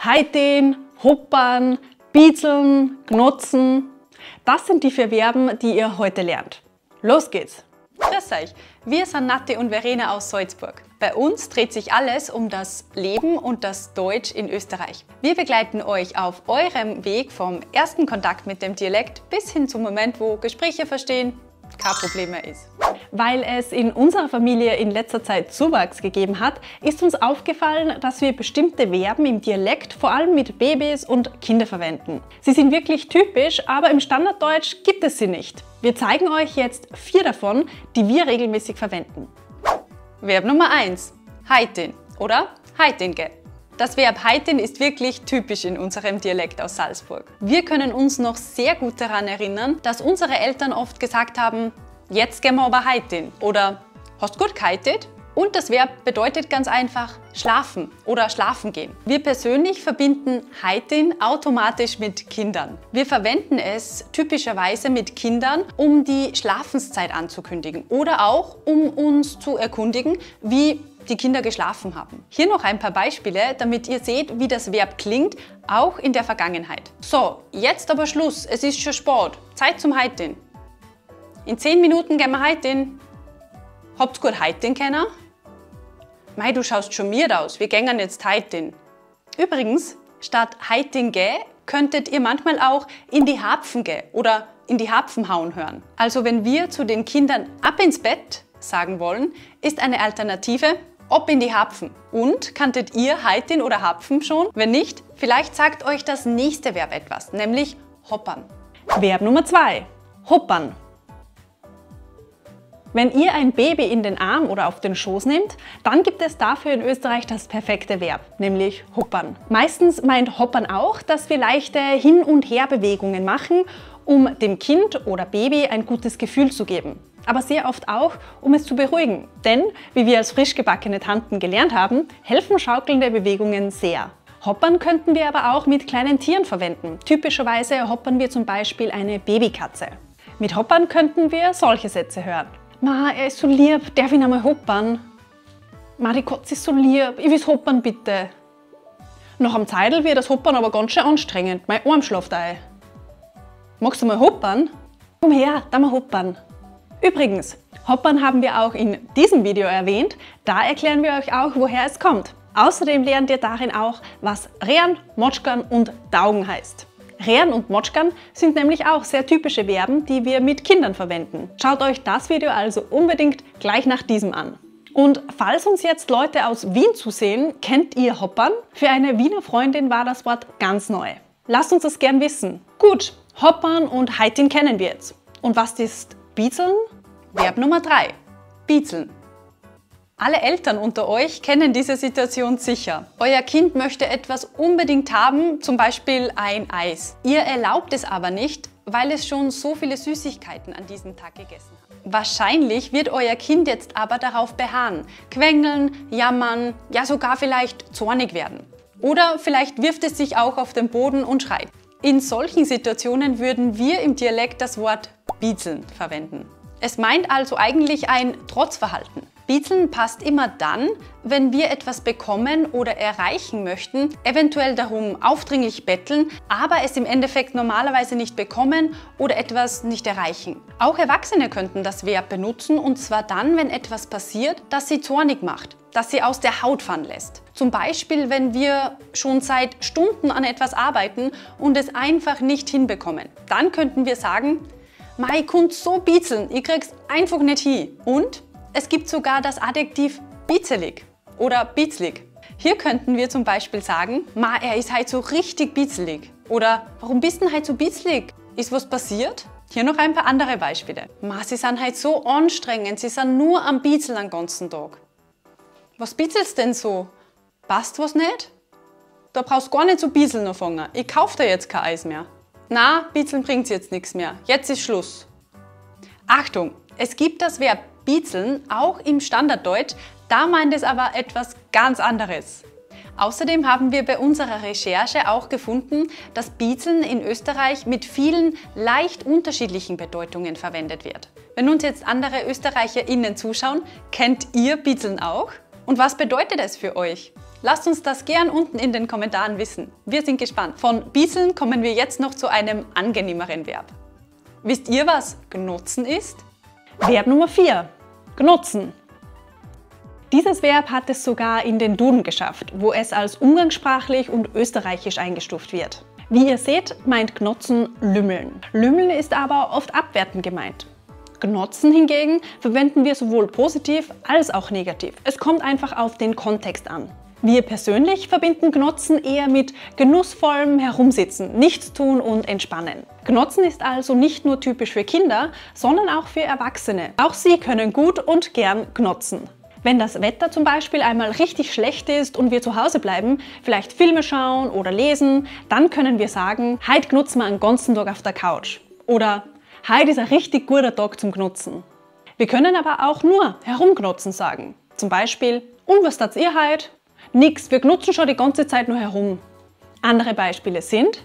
Heiten, hoppern, biezeln, gnotzen. Das sind die 4 Verben, die ihr heute lernt. Los geht's! Grüß euch, wir sind Nati und Verena aus Salzburg. Bei uns dreht sich alles um das Leben und das Deutsch in Österreich. Wir begleiten euch auf eurem Weg vom ersten Kontakt mit dem Dialekt bis hin zum Moment, wo Gespräche verstehen kein Problem mehr ist. Weil es in unserer Familie in letzter Zeit Zuwachs gegeben hat, ist uns aufgefallen, dass wir bestimmte Verben im Dialekt vor allem mit Babys und Kindern verwenden. Sie sind wirklich typisch, aber im Standarddeutsch gibt es sie nicht. Wir zeigen euch jetzt 4 davon, die wir regelmäßig verwenden. Verb Nummer 1. Heiten oder heitinge. Das Verb heiten ist wirklich typisch in unserem Dialekt aus Salzburg. Wir können uns noch sehr gut daran erinnern, dass unsere Eltern oft gesagt haben, jetzt gehen wir aber heiten oder hast gut geheitet? Und das Verb bedeutet ganz einfach schlafen oder schlafen gehen. Wir persönlich verbinden heiten automatisch mit Kindern. Wir verwenden es typischerweise mit Kindern, um die Schlafenszeit anzukündigen oder auch um uns zu erkundigen, wie die Kinder geschlafen haben. Hier noch ein paar Beispiele, damit ihr seht, wie das Verb klingt, auch in der Vergangenheit. So, jetzt aber Schluss, es ist schon spät, Zeit zum Heiten. In 10 Minuten gehen wir heiten. Habt's gut heiten können? Mei, du schaust schon miert aus, wir gängen jetzt heiten. Übrigens, statt heitinge könntet ihr manchmal auch in die Hapfen gehen oder in die Hapfen hauen hören. Also wenn wir zu den Kindern ab ins Bett sagen wollen, ist eine Alternative ob in die Hapfen. Und kanntet ihr heiten oder Hapfen schon? Wenn nicht, vielleicht sagt euch das nächste Verb etwas, nämlich hoppern. Verb Nummer 2. Hoppern. Wenn ihr ein Baby in den Arm oder auf den Schoß nehmt, dann gibt es dafür in Österreich das perfekte Verb, nämlich hoppern. Meistens meint hoppern auch, dass wir leichte Hin- und Herbewegungen machen, um dem Kind oder Baby ein gutes Gefühl zu geben. Aber sehr oft auch, um es zu beruhigen. Denn, wie wir als frisch gebackene Tanten gelernt haben, helfen schaukelnde Bewegungen sehr. Hoppern könnten wir aber auch mit kleinen Tieren verwenden. Typischerweise hoppern wir zum Beispiel eine Babykatze. Mit hoppern könnten wir solche Sätze hören. Ma, er ist so lieb, darf ich ihn einmal hoppern? Ma, die Katze ist so lieb, ich will's hoppern bitte. Nach einem Zeitl wird das Hoppern aber ganz schön anstrengend, mein Arm schläft ein. Magst du mal hoppern? Komm her, da mal hoppern. Übrigens, hoppern haben wir auch in diesem Video erwähnt, da erklären wir euch auch, woher es kommt. Außerdem lernt ihr darin auch, was Rehren, Motschkern und Taugen heißt. Rehren und Motschkern sind nämlich auch sehr typische Verben, die wir mit Kindern verwenden. Schaut euch das Video also unbedingt gleich nach diesem an. Und falls uns jetzt Leute aus Wien zusehen, kennt ihr hoppern? Für eine Wiener Freundin war das Wort ganz neu. Lasst uns das gern wissen. Gut, hoppern und heiten kennen wir jetzt. Und was ist biezeln? Verb Nummer 3. Biezeln. Alle Eltern unter euch kennen diese Situation sicher. Euer Kind möchte etwas unbedingt haben, zum Beispiel ein Eis. Ihr erlaubt es aber nicht, weil es schon so viele Süßigkeiten an diesem Tag gegessen hat. Wahrscheinlich wird euer Kind jetzt aber darauf beharren, quengeln, jammern, ja sogar vielleicht zornig werden. Oder vielleicht wirft es sich auch auf den Boden und schreit. In solchen Situationen würden wir im Dialekt das Wort biezeln verwenden. Es meint also eigentlich ein Trotzverhalten. Biezeln passt immer dann, wenn wir etwas bekommen oder erreichen möchten, eventuell darum aufdringlich betteln, aber es im Endeffekt normalerweise nicht bekommen oder etwas nicht erreichen. Auch Erwachsene könnten das Verb benutzen, und zwar dann, wenn etwas passiert, das sie zornig macht, das sie aus der Haut fahren lässt. Zum Beispiel, wenn wir schon seit Stunden an etwas arbeiten und es einfach nicht hinbekommen. Dann könnten wir sagen, Mei, ich konnt so biezeln, ich krieg's einfach nicht hin. Und es gibt sogar das Adjektiv biezelig oder biezlig. Hier könnten wir zum Beispiel sagen, Ma, er ist halt so richtig biezelig. Oder warum bist du halt so biezelig? Ist was passiert? Hier noch ein paar andere Beispiele. Ma, sie sind halt so anstrengend, sie sind nur am Biezeln den ganzen Tag. Was biezelst denn so? Passt was nicht? Da brauchst du gar nicht so biezeln anfangen. Ich kauf dir jetzt kein Eis mehr. Na, biezeln bringt jetzt nichts mehr. Jetzt ist Schluss. Achtung, es gibt das Verb biezeln auch im Standarddeutsch, da meint es aber etwas ganz anderes. Außerdem haben wir bei unserer Recherche auch gefunden, dass biezeln in Österreich mit vielen leicht unterschiedlichen Bedeutungen verwendet wird. Wenn uns jetzt andere ÖsterreicherInnen zuschauen, kennt ihr biezeln auch? Und was bedeutet es für euch? Lasst uns das gern unten in den Kommentaren wissen. Wir sind gespannt. Von bieseln kommen wir jetzt noch zu einem angenehmeren Verb. Wisst ihr, was gnutzen ist? Verb Nummer 4. Gnutzen. Dieses Verb hat es sogar in den Duden geschafft, wo es als umgangssprachlich und österreichisch eingestuft wird. Wie ihr seht, meint Gnotzen lümmeln. Lümmeln ist aber oft abwertend gemeint. Gnotzen hingegen verwenden wir sowohl positiv als auch negativ. Es kommt einfach auf den Kontext an. Wir persönlich verbinden Gnotzen eher mit genussvollem Herumsitzen, Nichtstun und Entspannen. Gnotzen ist also nicht nur typisch für Kinder, sondern auch für Erwachsene. Auch sie können gut und gern gnotzen. Wenn das Wetter zum Beispiel einmal richtig schlecht ist und wir zu Hause bleiben, vielleicht Filme schauen oder lesen, dann können wir sagen, heute gnutzen wir einen ganzen Tag auf der Couch. Oder heute ist ein richtig guter Tag zum Gnutzen. Wir können aber auch nur herumgnutzen sagen. Zum Beispiel, und was tat ihr heute? Nix, wir gnutzen schon die ganze Zeit nur herum. Andere Beispiele sind,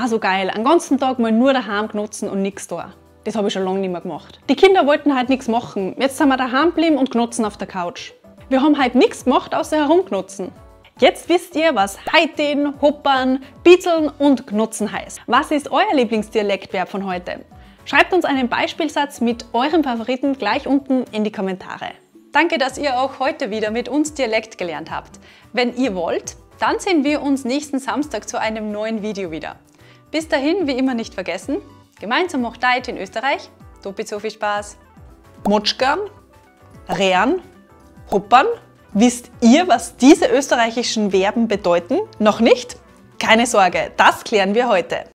so geil, einen ganzen Tag mal nur daheim gnutzen und nix da. Das habe ich schon lange nicht mehr gemacht. Die Kinder wollten halt nichts machen. Jetzt sind wir daheim geblieben und gnutzen auf der Couch. Wir haben halt nichts gemacht, außer herumgnutzen. Jetzt wisst ihr, was heiten, hoppern, bitzeln und gnutzen heißt. Was ist euer Lieblingsdialektverb von heute? Schreibt uns einen Beispielsatz mit eurem Favoriten gleich unten in die Kommentare. Danke, dass ihr auch heute wieder mit uns Dialekt gelernt habt. Wenn ihr wollt, dann sehen wir uns nächsten Samstag zu einem neuen Video wieder. Bis dahin, wie immer nicht vergessen, gemeinsam macht Zeit in Österreich. Doppelt so viel Spaß. Motschgern, rehren, hoppern. Wisst ihr, was diese österreichischen Verben bedeuten? Noch nicht? Keine Sorge, das klären wir heute.